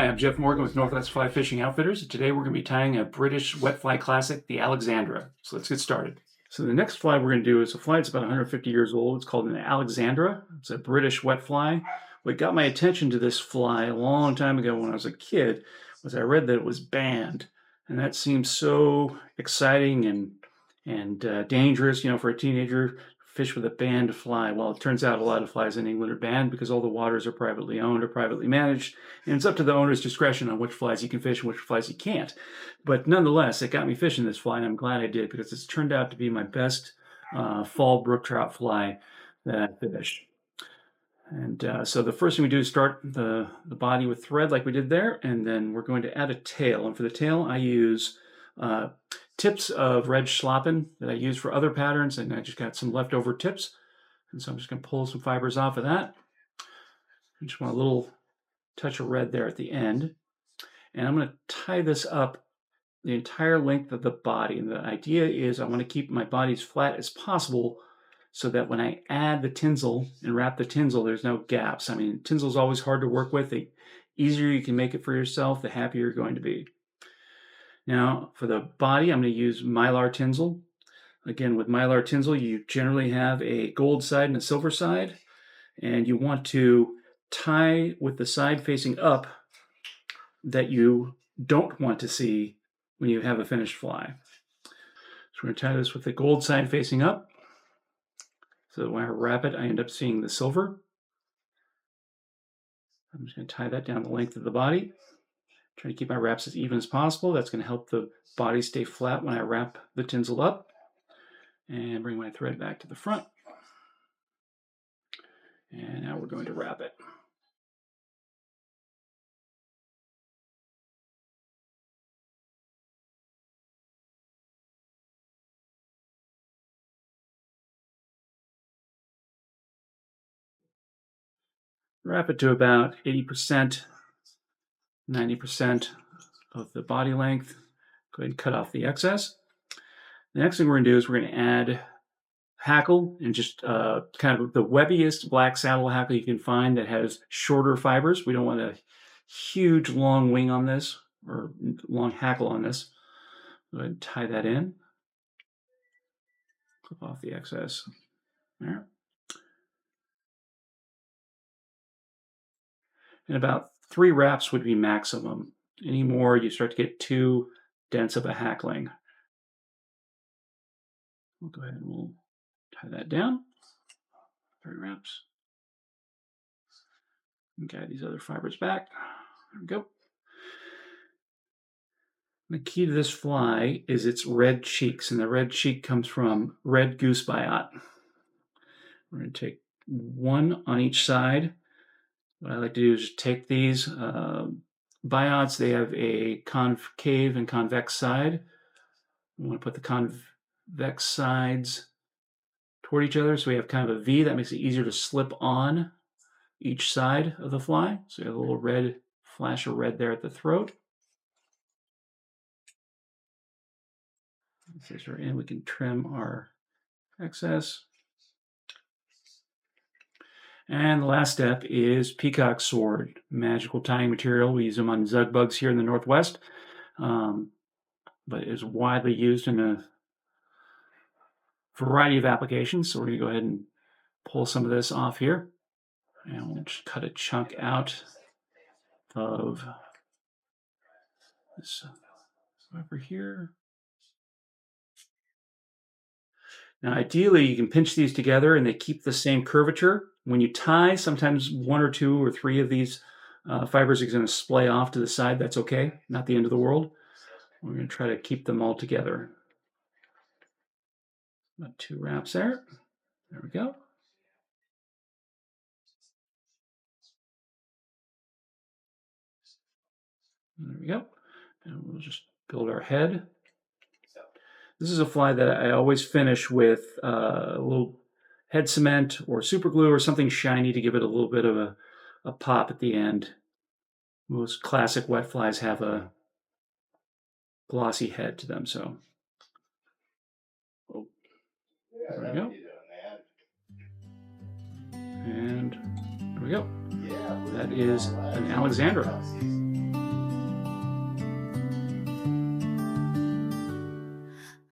Hi, I'm Jeff Morgan with Northwest Fly Fishing Outfitters. Today we're going to be tying a British wet fly classic, the Alexandra. So let's get started. So the next fly we're going to do is a fly that's about 150 years old. It's called an Alexandra. It's a British wet fly. What got my attention to this fly a long time ago when I was a kid was I read that it was banned. And that seems so exciting and dangerous, for a teenager fish with a banned fly. Well, it turns out a lot of flies in England are banned because all the waters are privately owned or privately managed, and it's up to the owner's discretion on which flies you can fish and which flies you can't. But nonetheless, it got me fishing this fly, and I'm glad I did because it's turned out to be my best fall brook trout fly that I fished. And so the first thing we do is start the body with thread like we did there, and then we're going to add a tail. And for the tail, I use tips of red schlappen that I use for other patterns, and I just got some leftover tips. And so I'm just going to pull some fibers off of that. I just want a little touch of red there at the end. And I'm going to tie this up the entire length of the body. And the idea is I want to keep my body as flat as possible so that when I add the tinsel and wrap the tinsel, there's no gaps. I mean, tinsel is always hard to work with. The easier you can make it for yourself, the happier you're going to be. Now, for the body, I'm going to use mylar tinsel. Again, with mylar tinsel, you generally have a gold side and a silver side, and you want to tie with the side facing up that you don't want to see when you have a finished fly. So we're going to tie this with the gold side facing up. So when I wrap it, I end up seeing the silver. I'm just going to tie that down the length of the body. Try to keep my wraps as even as possible. That's going to help the body stay flat when I wrap the tinsel up. And bring my thread back to the front. And now we're going to wrap it. Wrap it to about 80%, 90% of the body length. Go ahead and cut off the excess. The next thing we're going to do is we're going to add hackle, and just kind of the webbiest black saddle hackle you can find that has shorter fibers. We don't want a huge long wing on this or long hackle on this. Go ahead and tie that in. Clip off the excess there. And about 3 wraps would be maximum. Any more, you start to get too dense of a hackling. We'll go ahead and we'll tie that down. 3 wraps. Okay, these other fibers back. There we go. The key to this fly is its red cheeks, and the red cheek comes from red goose biot. We're going to take 1 on each side. What I like to do is take these biots. They have a concave and convex side. We want to put the convex sides toward each other so we have kind of a V. That makes it easier to slip on each side of the fly. So we have a little red flash of red there at the throat. These are in. We can trim our excess. And the last step is peacock sword, magical tying material. We use them on zug bugs here in the Northwest, but is widely used in a variety of applications. So we're going to go ahead and pull some of this off here, and we'll just cut a chunk out of this over here. Now, ideally, you can pinch these together and they keep the same curvature. When you tie, sometimes 1 or 2 or 3 of these fibers are going to splay off to the side. That's okay, not the end of the world. We're going to try to keep them all together. About 2 wraps there. There we go. There we go. And we'll just build our head. This is a fly that I always finish with a little head cement or super glue or something shiny to give it a little bit of a pop at the end. Most classic wet flies have a glossy head to them, so. Oh, there we go. And there we go. That is an Alexandra.